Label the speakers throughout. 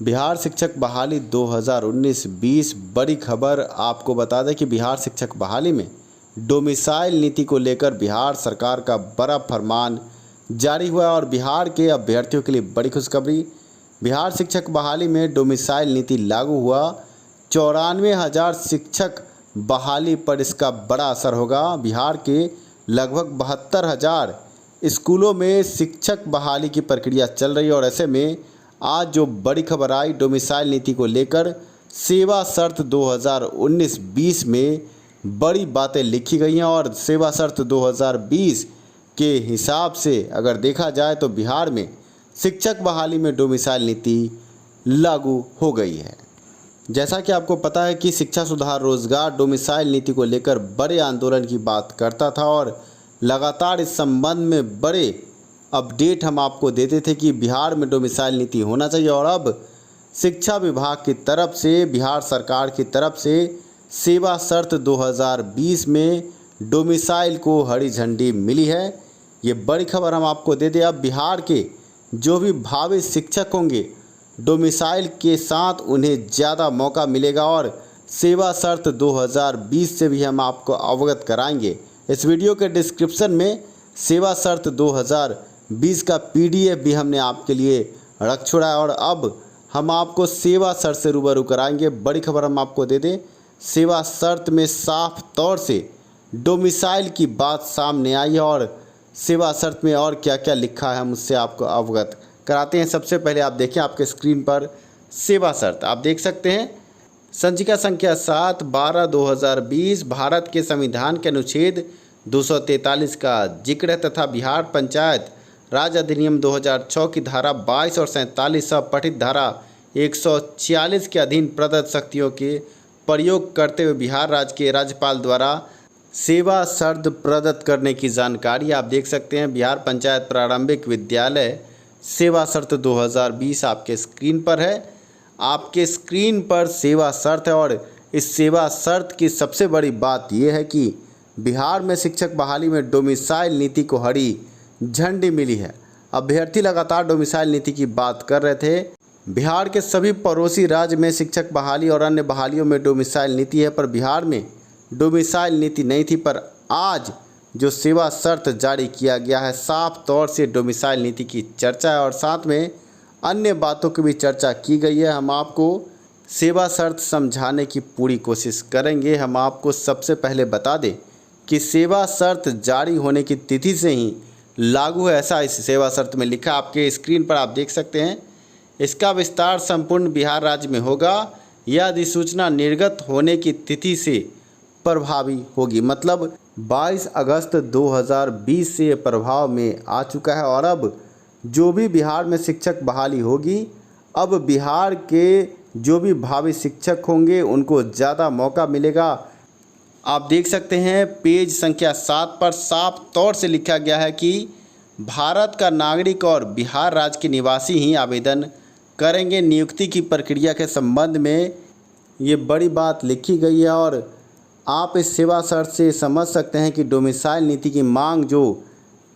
Speaker 1: बिहार शिक्षक बहाली 2019-20 बड़ी खबर आपको बता दें कि बिहार शिक्षक बहाली में डोमिसाइल नीति को लेकर बिहार सरकार का बड़ा फरमान जारी हुआ और बिहार के अभ्यर्थियों के लिए बड़ी खुशखबरी। बिहार शिक्षक बहाली में डोमिसाइल नीति लागू हुआ। 94,000 शिक्षक बहाली पर इसका बड़ा असर होगा। बिहार के लगभग 72,000 स्कूलों में शिक्षक बहाली की प्रक्रिया चल रही है और ऐसे में आज जो बड़ी खबर आई डोमिसाइल नीति को लेकर, सेवा शर्त 2019-20 में बड़ी बातें लिखी गई हैं और सेवा शर्त 2020 के हिसाब से अगर देखा जाए तो बिहार में शिक्षक बहाली में डोमिसाइल नीति लागू हो गई है। जैसा कि आपको पता है कि शिक्षा सुधार रोजगार डोमिसाइल नीति को लेकर बड़े आंदोलन की बात करता था और लगातार इस संबंध में बड़े अपडेट हम आपको देते थे कि बिहार में डोमिसाइल नीति होना चाहिए और अब शिक्षा विभाग की तरफ से, बिहार सरकार की तरफ से सेवा शर्त 2020 में डोमिसाइल को हरी झंडी मिली है। ये बड़ी खबर हम आपको दे दें। अब बिहार के जो भी भावी शिक्षक होंगे डोमिसाइल के साथ उन्हें ज़्यादा मौका मिलेगा और सेवा शर्त 2020 से भी हम आपको अवगत कराएंगे। इस वीडियो के डिस्क्रिप्शन में सेवा शर्त 2020 का PDF भी हमने आपके लिए रख छोड़ा है और अब हम आपको सेवा शर्त से रूबरू कराएंगे। बड़ी खबर हम आपको दे दें, सेवा शर्त में साफ तौर से डोमिसाइल की बात सामने आई है और सेवा शर्त में और क्या क्या लिखा है हम उससे आपको अवगत कराते हैं। सबसे पहले आप देखें आपके स्क्रीन पर सेवा शर्त आप देख सकते हैं। संचिका संख्या 7/12/2020 भारत के संविधान के अनुच्छेद 243 का जिक्र है तथा बिहार पंचायत राज अधिनियम 2006 की धारा 22 और 47 पठित धारा 146 के अधीन प्रदत्त शक्तियों के प्रयोग करते हुए बिहार राज्य के राज्यपाल द्वारा सेवा शर्त प्रदत्त करने की जानकारी आप देख सकते हैं। बिहार पंचायत प्रारंभिक विद्यालय सेवा शर्त 2020 आपके स्क्रीन पर है। आपके स्क्रीन पर सेवा शर्त है और इस सेवा शर्त की सबसे बड़ी बात यह है कि बिहार में शिक्षक बहाली में डोमिसाइल नीति को हरी झंडी मिली है। अभ्यर्थी लगातार डोमिसाइल नीति की बात कर रहे थे। बिहार के सभी पड़ोसी राज्य में शिक्षक बहाली और अन्य बहालियों में डोमिसाइल नीति है, पर बिहार में डोमिसाइल नीति नहीं थी। पर आज जो सेवा शर्त जारी किया गया है, साफ तौर से डोमिसाइल नीति की चर्चा है और साथ में अन्य बातों की भी चर्चा की गई है। हम आपको सेवा शर्त समझाने की पूरी कोशिश करेंगे। हम आपको सबसे पहले बता दें कि सेवा शर्त जारी होने की तिथि से ही लागू है, ऐसा इस सेवा शर्त में लिखा आपके स्क्रीन पर आप देख सकते हैं। इसका विस्तार संपूर्ण बिहार राज्य में होगा। यह अधिसूचना निर्गत होने की तिथि से प्रभावी होगी, मतलब 22 अगस्त 2020 से प्रभाव में आ चुका है और अब जो भी बिहार में शिक्षक बहाली होगी, अब बिहार के जो भी भावी शिक्षक होंगे उनको ज़्यादा मौका मिलेगा। आप देख सकते हैं पेज संख्या 7 पर साफ तौर से लिखा गया है कि भारत का नागरिक और बिहार राज्य के निवासी ही आवेदन करेंगे। नियुक्ति की प्रक्रिया के संबंध में ये बड़ी बात लिखी गई है और आप इस सेवा शर्त से समझ सकते हैं कि डोमिसाइल नीति की मांग जो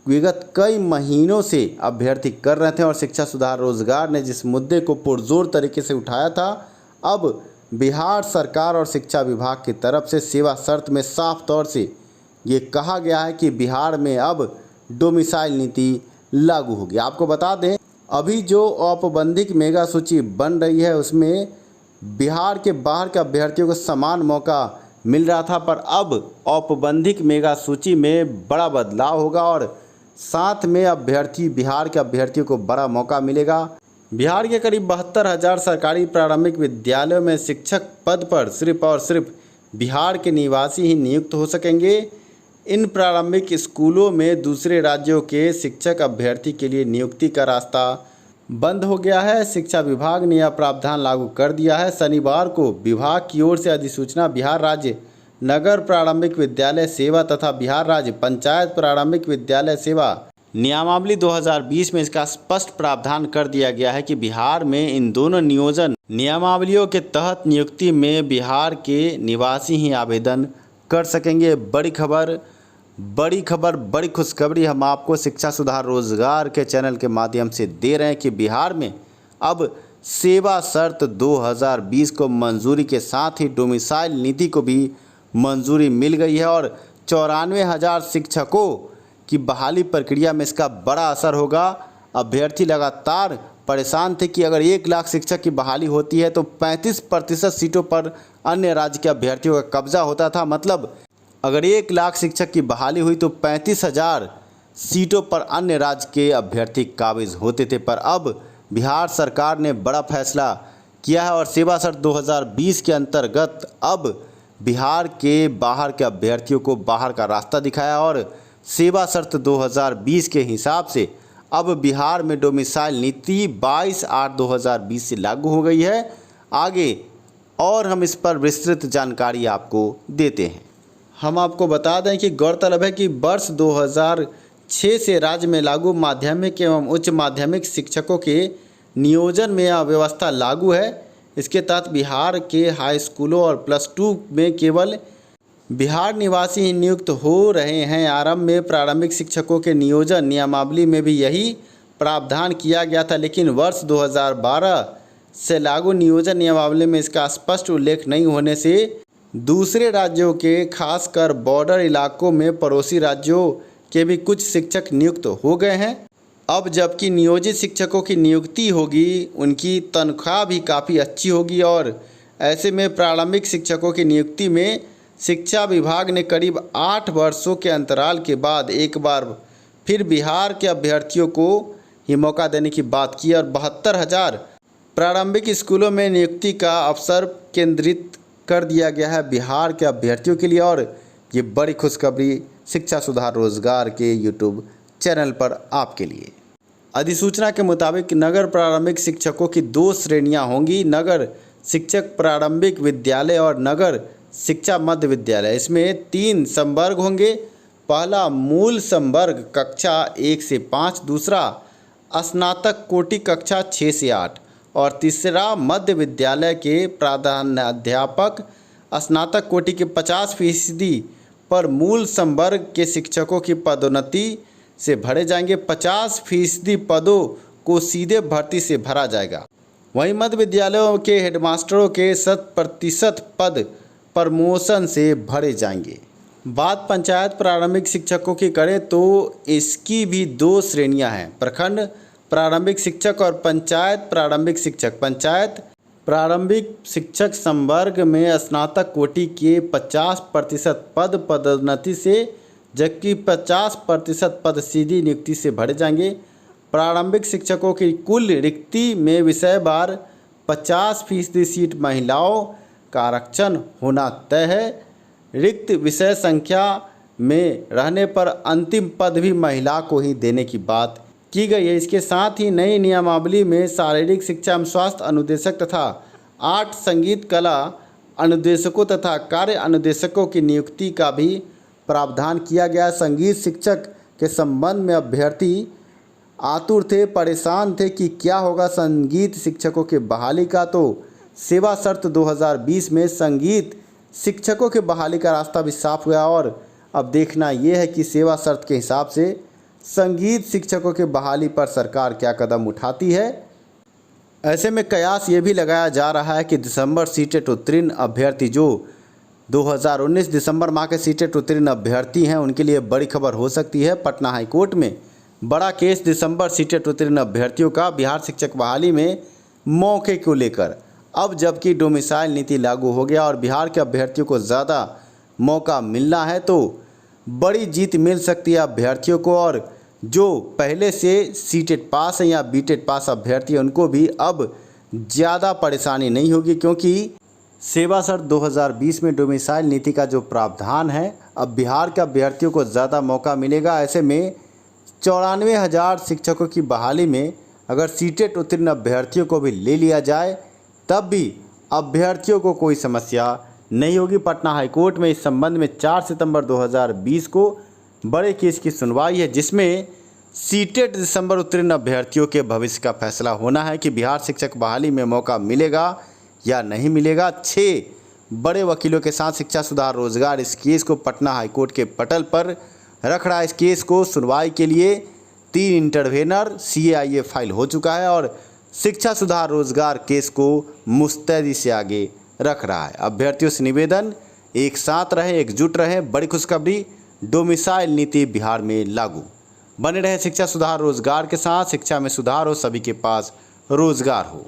Speaker 1: विगत कई महीनों से अभ्यर्थी कर रहे थे और शिक्षा सुधार रोजगार ने जिस मुद्दे को पुरजोर तरीके से उठाया था, अब बिहार सरकार और शिक्षा विभाग की तरफ से सेवा शर्त में साफ तौर से ये कहा गया है कि बिहार में अब डोमिसाइल नीति लागू होगी। आपको बता दें अभी जो औपबंधिक मेगा सूची बन रही है उसमें बिहार के बाहर के अभ्यर्थियों को समान मौका मिल रहा था, पर अब औपबंधिक मेगा सूची में बड़ा बदलाव होगा और साथ में बिहार के अभ्यर्थियों को बड़ा मौका मिलेगा। बिहार के करीब 72,000 सरकारी प्रारंभिक विद्यालयों में शिक्षक पद पर सिर्फ और सिर्फ बिहार के निवासी ही नियुक्त हो सकेंगे। इन प्रारंभिक स्कूलों में दूसरे राज्यों के शिक्षक अभ्यर्थी के लिए नियुक्ति का रास्ता बंद हो गया है। शिक्षा विभाग ने यह प्रावधान लागू कर दिया है। शनिवार को विभाग की ओर से अधिसूचना बिहार राज्य नगर प्रारंभिक विद्यालय सेवा तथा बिहार राज्य पंचायत प्रारंभिक विद्यालय सेवा नियमावली 2020 में इसका स्पष्ट प्रावधान कर दिया गया है कि बिहार में इन दोनों नियोजन नियमावलियों के तहत नियुक्ति में बिहार के निवासी ही आवेदन कर सकेंगे। बड़ी खबर बड़ी खुशखबरी हम आपको शिक्षा सुधार रोजगार के चैनल के माध्यम से दे रहे हैं कि बिहार में अब सेवा शर्त 2020 को मंजूरी के साथ ही डोमिसाइल नीति को भी मंजूरी मिल गई है और 94,000 शिक्षकों की बहाली प्रक्रिया में इसका बड़ा असर होगा। अभ्यर्थी लगातार परेशान थे कि अगर 1 लाख शिक्षक की बहाली होती है तो 35% सीटों पर अन्य राज्य के अभ्यर्थियों का कब्जा होता था। मतलब अगर 1 लाख शिक्षक की बहाली हुई तो 35,000 सीटों पर अन्य राज्य के अभ्यर्थी काबिज होते थे। पर अब बिहार सरकार ने बड़ा फैसला किया है और सेवा शर्त 2020 के अंतर्गत अब बिहार के बाहर के अभ्यर्थियों को बाहर का रास्ता दिखाया और सेवा शर्त 2020 के हिसाब से अब बिहार में डोमिसाइल नीति 22/8/2020 से लागू हो गई है। आगे और हम इस पर विस्तृत जानकारी आपको देते हैं। हम आपको बता दें कि गौरतलब है कि वर्ष 2006 से राज्य में लागू माध्यमिक एवं उच्च माध्यमिक शिक्षकों के नियोजन में यह व्यवस्था लागू है। इसके तहत बिहार के हाई स्कूलों और +2 में केवल बिहार निवासी ही नियुक्त हो रहे हैं। आरंभ में प्रारंभिक शिक्षकों के नियोजन नियमावली में भी यही प्रावधान किया गया था, लेकिन वर्ष 2012 से लागू नियोजन नियमावली में इसका स्पष्ट उल्लेख नहीं होने से दूसरे राज्यों के खासकर बॉर्डर इलाकों में पड़ोसी राज्यों के भी कुछ शिक्षक नियुक्त हो गए हैं। अब जबकि नियोजित शिक्षकों की नियुक्ति होगी, उनकी तनख्वाह भी काफ़ी अच्छी होगी और ऐसे में प्रारंभिक शिक्षकों की नियुक्ति में शिक्षा विभाग ने करीब 8 वर्षों के अंतराल के बाद एक बार फिर बिहार के अभ्यर्थियों को ही मौका देने की बात की और 72,000 प्रारंभिक स्कूलों में नियुक्ति का अवसर केंद्रित कर दिया गया है बिहार के अभ्यर्थियों के लिए। और ये बड़ी खुशखबरी शिक्षा सुधार रोजगार के यूट्यूब चैनल पर आपके लिए। अधिसूचना के मुताबिक नगर प्रारंभिक शिक्षकों की 2 श्रेणियां होंगी, नगर शिक्षक प्रारंभिक विद्यालय और नगर शिक्षा मध्य विद्यालय। इसमें 3 संवर्ग होंगे। पहला मूल संवर्ग कक्षा 1 से 5, दूसरा स्नातक कोटि कक्षा 6 से 8 और तीसरा मध्य विद्यालय के प्रधानाध्यापक स्नातक कोटि के 50% पर मूल संवर्ग के शिक्षकों की पदोन्नति से भरे जाएंगे। 50% पदों को सीधे भर्ती से भरा जाएगा। वहीं मध्य विद्यालयों के हेडमास्टरों के 100% पद प्रमोशन से भरे जाएंगे। बात पंचायत प्रारंभिक शिक्षकों की करें तो इसकी भी 2 श्रेणियां हैं, प्रखंड प्रारंभिक शिक्षक और पंचायत प्रारंभिक शिक्षक। पंचायत प्रारंभिक शिक्षक संवर्ग में स्नातक कोटि के 50% पद पदोन्नति से जबकि 50% पद सीधी नियुक्ति से भरे जाएंगे। प्रारंभिक शिक्षकों की कुल रिक्ति में विषयवार 50% सीट महिलाओं का आरक्षण होना तय है। रिक्त विषय संख्या में रहने पर अंतिम पद भी महिला को ही देने की बात की गई है। इसके साथ ही नई नियमावली में शारीरिक शिक्षा एवं स्वास्थ्य अनुदेशक तथा 8 संगीत कला अनुदेशकों तथा कार्य अनुदेशकों की नियुक्ति का भी प्रावधान किया गया। संगीत शिक्षक के संबंध में अभ्यर्थी आतुर थे, परेशान थे कि क्या होगा संगीत शिक्षकों के बहाली का। तो सेवा शर्त 2020 में संगीत शिक्षकों के बहाली का रास्ता भी साफ हुआ और अब देखना यह है कि सेवा शर्त के हिसाब से संगीत शिक्षकों के बहाली पर सरकार क्या कदम उठाती है। ऐसे में कयास ये भी लगाया जा रहा है कि दिसंबर सीटेट उत्तीर्ण अभ्यर्थी जो 2019 दिसंबर माह के सीटेट उत्तीर्ण अभ्यर्थी हैं उनके लिए बड़ी खबर हो सकती है। पटना हाईकोर्ट में बड़ा केस दिसंबर सीटेट उत्तीर्ण अभ्यर्थियों का बिहार शिक्षक बहाली में मौके को लेकर। अब जबकि डोमिसाइल नीति लागू हो गया और बिहार के अभ्यर्थियों को ज़्यादा मौका मिलना है तो बड़ी जीत मिल सकती है अभ्यर्थियों को। और जो पहले से सीटेट पास है या बीटेट पास अभ्यर्थी हैं उनको भी अब ज़्यादा परेशानी नहीं होगी, क्योंकि सेवा शर्त 2020 में डोमिसाइल नीति का जो प्रावधान है अब बिहार के अभ्यर्थियों को ज़्यादा मौका मिलेगा। ऐसे में 94,000 शिक्षकों की बहाली में अगर सीटेट उत्तीर्ण अभ्यर्थियों को भी ले लिया जाए तब भी अभ्यर्थियों को कोई समस्या नहीं होगी। पटना हाईकोर्ट में इस संबंध में 4 सितंबर 2020 को बड़े केस की सुनवाई है, जिसमें सीटेट दिसंबर उत्तीर्ण अभ्यर्थियों के भविष्य का फैसला होना है कि बिहार शिक्षक बहाली में मौका मिलेगा या नहीं मिलेगा। 6 बड़े वकीलों के साथ शिक्षा सुधार रोजगार इस केस को पटना हाईकोर्ट के पटल पर रख रहा है। इस केस को सुनवाई के लिए 3 इंटरवेनर CAIA फाइल हो चुका है और शिक्षा सुधार रोजगार केस को मुस्तैदी से आगे रख रहा है। अभ्यर्थियों से निवेदन, एक साथ रहे, एकजुट रहे। बड़ी खुशखबरी, डोमिसाइल नीति बिहार में लागू। बने रहे शिक्षा सुधार रोजगार के साथ। शिक्षा में सुधार हो, सभी के पास रोजगार हो।